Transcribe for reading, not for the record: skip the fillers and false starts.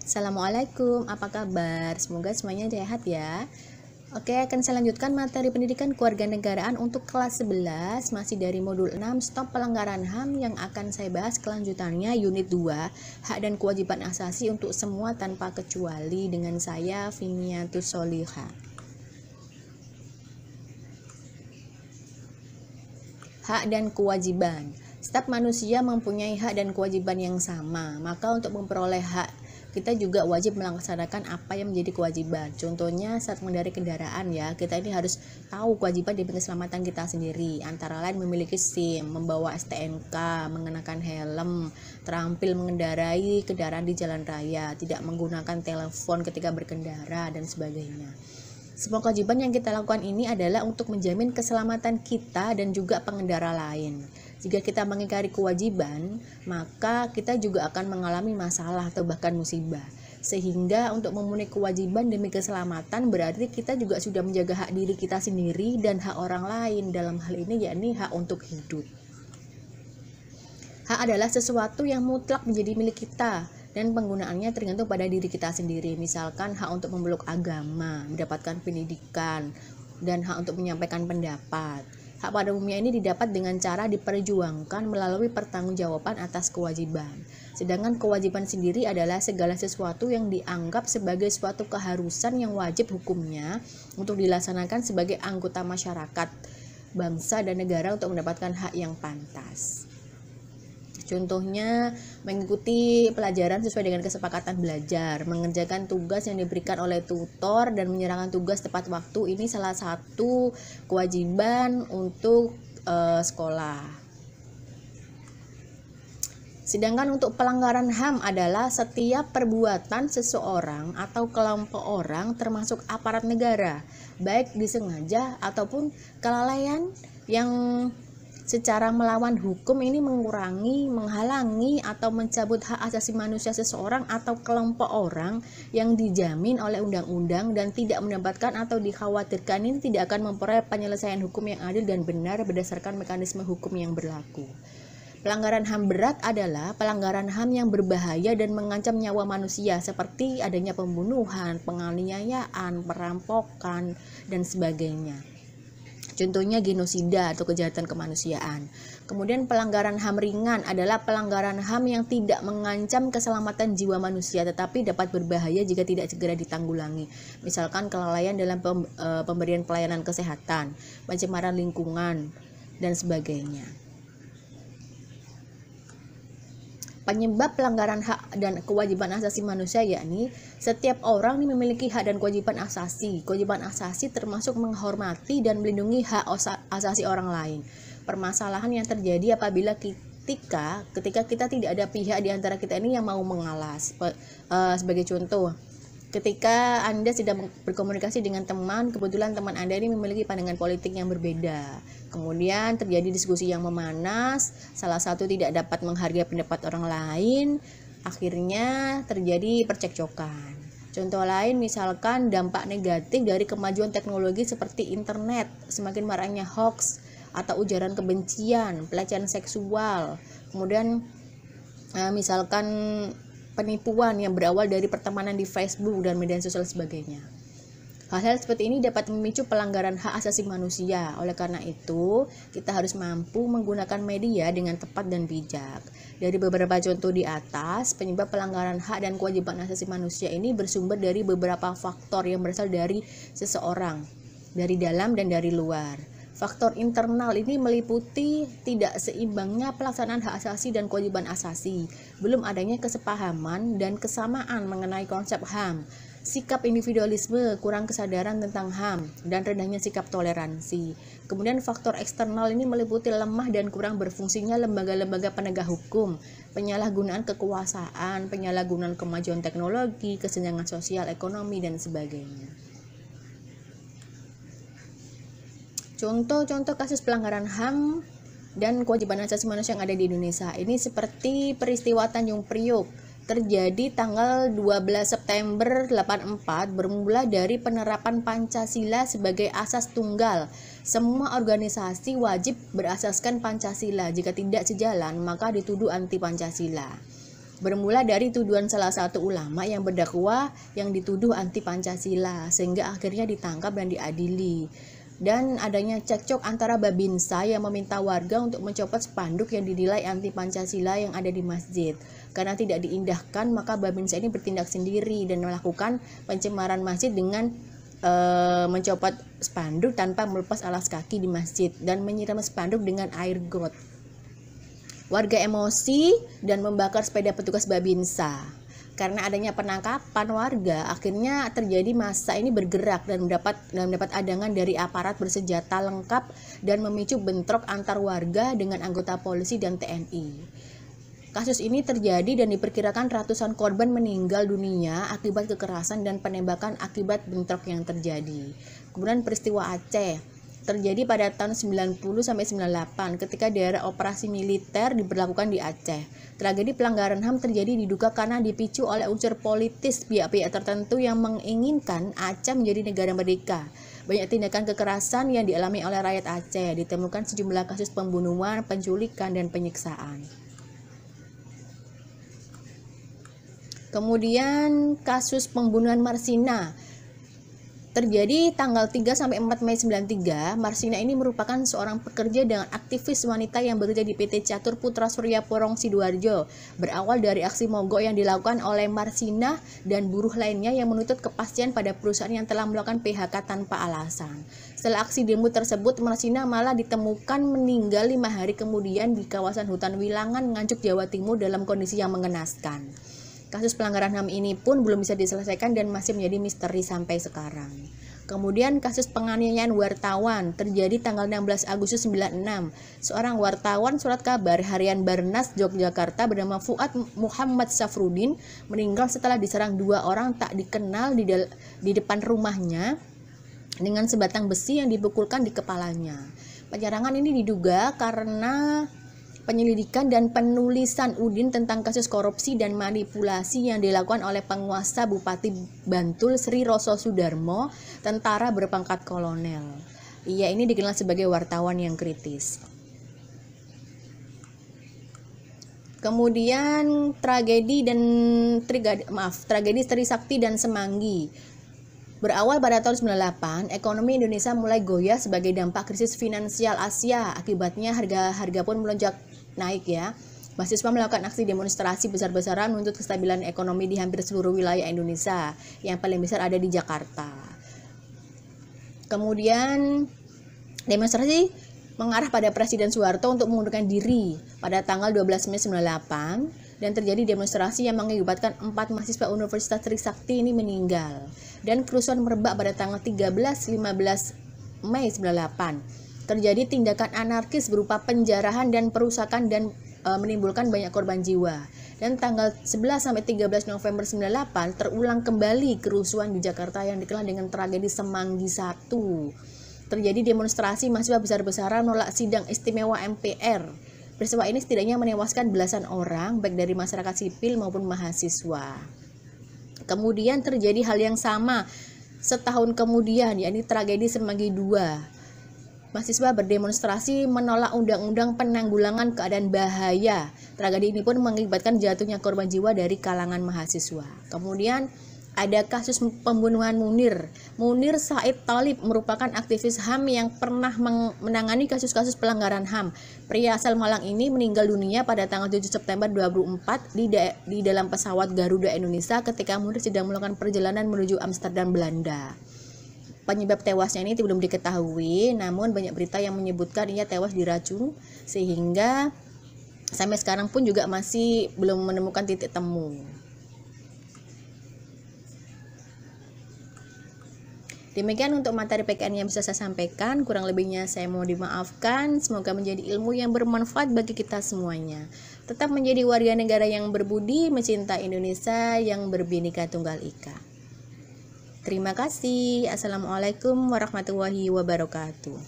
Assalamualaikum, apa kabar? Semoga semuanya sehat ya. Oke, akan saya lanjutkan materi pendidikan kewarganegaraan untuk kelas 11, masih dari modul 6, stop pelanggaran HAM, yang akan saya bahas kelanjutannya unit 2, hak dan kewajiban asasi untuk semua tanpa kecuali, dengan saya Viniatus Soliha. Hak dan kewajiban. Setiap manusia mempunyai hak dan kewajiban yang sama, maka untuk memperoleh hak kita juga wajib melaksanakan apa yang menjadi kewajiban. Contohnya saat mengendarai kendaraan ya, kita ini harus tahu kewajiban demi keselamatan kita sendiri. Antara lain memiliki SIM, membawa STNK, mengenakan helm, terampil mengendarai kendaraan di jalan raya, tidak menggunakan telepon ketika berkendara, dan sebagainya. Semua kewajiban yang kita lakukan ini adalah untuk menjamin keselamatan kita dan juga pengendara lain. Jika kita mengingkari kewajiban, maka kita juga akan mengalami masalah atau bahkan musibah. Sehingga untuk memenuhi kewajiban demi keselamatan berarti kita juga sudah menjaga hak diri kita sendiri dan hak orang lain, dalam hal ini yakni hak untuk hidup. Hak adalah sesuatu yang mutlak menjadi milik kita, dan penggunaannya tergantung pada diri kita sendiri. Misalkan hak untuk memeluk agama, mendapatkan pendidikan, dan hak untuk menyampaikan pendapat. Hak pada umumnya ini didapat dengan cara diperjuangkan melalui pertanggungjawaban atas kewajiban. Sedangkan kewajiban sendiri adalah segala sesuatu yang dianggap sebagai suatu keharusan yang wajib hukumnya untuk dilaksanakan sebagai anggota masyarakat, bangsa, dan negara untuk mendapatkan hak yang pantas. Contohnya mengikuti pelajaran sesuai dengan kesepakatan belajar, mengerjakan tugas yang diberikan oleh tutor, dan menyerahkan tugas tepat waktu. Ini salah satu kewajiban untuk sekolah. Sedangkan untuk pelanggaran HAM adalah setiap perbuatan seseorang atau kelompok orang termasuk aparat negara, baik disengaja ataupun kelalaian, yang secara melawan hukum ini mengurangi, menghalangi, atau mencabut hak asasi manusia seseorang atau kelompok orang yang dijamin oleh undang-undang dan tidak mendapatkan atau dikhawatirkan ini tidak akan memperoleh penyelesaian hukum yang adil dan benar berdasarkan mekanisme hukum yang berlaku. Pelanggaran HAM berat adalah pelanggaran HAM yang berbahaya dan mengancam nyawa manusia, seperti adanya pembunuhan, penganiayaan, perampokan, dan sebagainya. Contohnya genosida atau kejahatan kemanusiaan. Kemudian pelanggaran HAM ringan adalah pelanggaran HAM yang tidak mengancam keselamatan jiwa manusia tetapi dapat berbahaya jika tidak segera ditanggulangi. Misalkan kelalaian dalam pemberian pelayanan kesehatan, pencemaran lingkungan, dan sebagainya. Penyebab pelanggaran hak dan kewajiban asasi manusia yakni setiap orang memiliki hak dan kewajiban asasi. Kewajiban asasi termasuk menghormati dan melindungi hak asasi orang lain. Permasalahan yang terjadi apabila ketika kita tidak ada pihak di antara kita ini yang mau mengalah. Sebagai contoh, ketika Anda sedang berkomunikasi dengan teman, kebetulan teman Anda ini memiliki pandangan politik yang berbeda. Kemudian terjadi diskusi yang memanas, salah satu tidak dapat menghargai pendapat orang lain, akhirnya terjadi percekcokan. Contoh lain misalkan dampak negatif dari kemajuan teknologi seperti internet, semakin maraknya hoax atau ujaran kebencian, pelecehan seksual, kemudian misalkan penipuan yang berawal dari pertemanan di Facebook dan media sosial sebagainya. Hal-hal seperti ini dapat memicu pelanggaran hak asasi manusia. Oleh karena itu, kita harus mampu menggunakan media dengan tepat dan bijak. Dari beberapa contoh di atas, penyebab pelanggaran hak dan kewajiban asasi manusia ini bersumber dari beberapa faktor yang berasal dari seseorang, dari dalam dan dari luar. Faktor internal ini meliputi tidak seimbangnya pelaksanaan hak asasi dan kewajiban asasi, belum adanya kesepahaman dan kesamaan mengenai konsep HAM, sikap individualisme, kurang kesadaran tentang HAM, dan rendahnya sikap toleransi. Kemudian faktor eksternal ini meliputi lemah dan kurang berfungsinya lembaga-lembaga penegak hukum, penyalahgunaan kekuasaan, penyalahgunaan kemajuan teknologi, kesenjangan sosial, ekonomi, dan sebagainya. Contoh-contoh kasus pelanggaran HAM dan kewajiban asasi manusia yang ada di Indonesia ini seperti peristiwa Tanjung Priok, terjadi tanggal 12 September 84, bermula dari penerapan Pancasila sebagai asas tunggal. Semua organisasi wajib berasaskan Pancasila, jika tidak sejalan maka dituduh anti Pancasila. Bermula dari tuduhan salah satu ulama yang berdakwah yang dituduh anti Pancasila, sehingga akhirnya ditangkap dan diadili. Dan adanya cekcok antara Babinsa yang meminta warga untuk mencopot spanduk yang dinilai anti Pancasila yang ada di masjid. Karena tidak diindahkan, maka Babinsa ini bertindak sendiri dan melakukan pencemaran masjid dengan mencopot spanduk tanpa melepas alas kaki di masjid dan menyiram spanduk dengan air got. Warga emosi dan membakar sepeda petugas Babinsa. Karena adanya penangkapan warga, akhirnya terjadi massa ini bergerak dan mendapat adangan dari aparat bersenjata lengkap dan memicu bentrok antar warga dengan anggota polisi dan TNI. Kasus ini terjadi dan diperkirakan ratusan korban meninggal dunia akibat kekerasan dan penembakan akibat bentrok yang terjadi. Kemudian peristiwa Aceh terjadi pada tahun 90-98 ketika daerah operasi militer diberlakukan di Aceh. Tragedi pelanggaran HAM terjadi diduga karena dipicu oleh unsur politis pihak-pihak tertentu yang menginginkan Aceh menjadi negara merdeka. Banyak tindakan kekerasan yang dialami oleh rakyat Aceh, ditemukan sejumlah kasus pembunuhan, penculikan, dan penyiksaan. Kemudian kasus pembunuhan Marsina terjadi tanggal 3-4 Mei 93. Marsina ini merupakan seorang pekerja dengan aktivis wanita yang bekerja di PT Catur Putra Surya Porong Sidoarjo. Berawal dari aksi mogok yang dilakukan oleh Marsina dan buruh lainnya yang menuntut kepastian pada perusahaan yang telah melakukan PHK tanpa alasan. Setelah aksi demo tersebut, Marsina malah ditemukan meninggal 5 hari kemudian di kawasan hutan Wilangan, Nganjuk, Jawa Timur dalam kondisi yang mengenaskan. Kasus pelanggaran HAM ini pun belum bisa diselesaikan dan masih menjadi misteri sampai sekarang. Kemudian kasus penganiayaan wartawan terjadi tanggal 16 Agustus 96. Seorang wartawan surat kabar harian Barnas Yogyakarta bernama Fuad Muhammad Safrudin meninggal setelah diserang 2 orang tak dikenal di depan rumahnya dengan sebatang besi yang dipukulkan di kepalanya. Penyerangan ini diduga karena penyelidikan dan penulisan Udin tentang kasus korupsi dan manipulasi yang dilakukan oleh penguasa Bupati Bantul Sri Roso Sudarmo, tentara berpangkat kolonel. Ia ini dikenal sebagai wartawan yang kritis. Kemudian tragedi Trisakti dan Semanggi. Berawal pada tahun 98, ekonomi Indonesia mulai goyah sebagai dampak krisis finansial Asia. Akibatnya harga pun melonjak naik ya. Mahasiswa melakukan aksi demonstrasi besar-besaran menuntut kestabilan ekonomi di hampir seluruh wilayah Indonesia. Yang paling besar ada di Jakarta. Kemudian demonstrasi mengarah pada Presiden Soeharto untuk mengundurkan diri pada tanggal 12 Mei 98 dan terjadi demonstrasi yang mengakibatkan 4 mahasiswa Universitas Trisakti ini meninggal. Dan kerusuhan merebak pada tanggal 13-15 Mei 98. Terjadi tindakan anarkis berupa penjarahan dan perusakan dan menimbulkan banyak korban jiwa. Dan tanggal 11-13 November 98 terulang kembali kerusuhan di Jakarta yang dikenal dengan tragedi Semanggi 1. Terjadi demonstrasi mahasiswa besar-besaran menolak sidang istimewa MPR. Peristiwa ini setidaknya menewaskan belasan orang, baik dari masyarakat sipil maupun mahasiswa. Kemudian terjadi hal yang sama setahun kemudian, yakni tragedi Semanggi 2. Mahasiswa berdemonstrasi menolak undang-undang penanggulangan keadaan bahaya. Tragedi ini pun mengakibatkan jatuhnya korban jiwa dari kalangan mahasiswa. Kemudian ada kasus pembunuhan Munir. Munir Said Talib merupakan aktivis HAM yang pernah menangani kasus-kasus pelanggaran HAM. Pria asal Malang ini meninggal dunia pada tanggal 7 September 2004 di dalam pesawat Garuda Indonesia ketika Munir sedang melakukan perjalanan menuju Amsterdam, Belanda. Penyebab tewasnya ini belum diketahui, namun banyak berita yang menyebutkan ia tewas diracun, sehingga sampai sekarang pun juga masih belum menemukan titik temu. Demikian untuk materi PKN yang bisa saya sampaikan, kurang lebihnya saya mau dimaafkan. Semoga menjadi ilmu yang bermanfaat bagi kita semuanya. Tetap menjadi warga negara yang berbudi, mencintai Indonesia yang berbhinneka tunggal ika. Terima kasih. Assalamualaikum warahmatullahi wabarakatuh.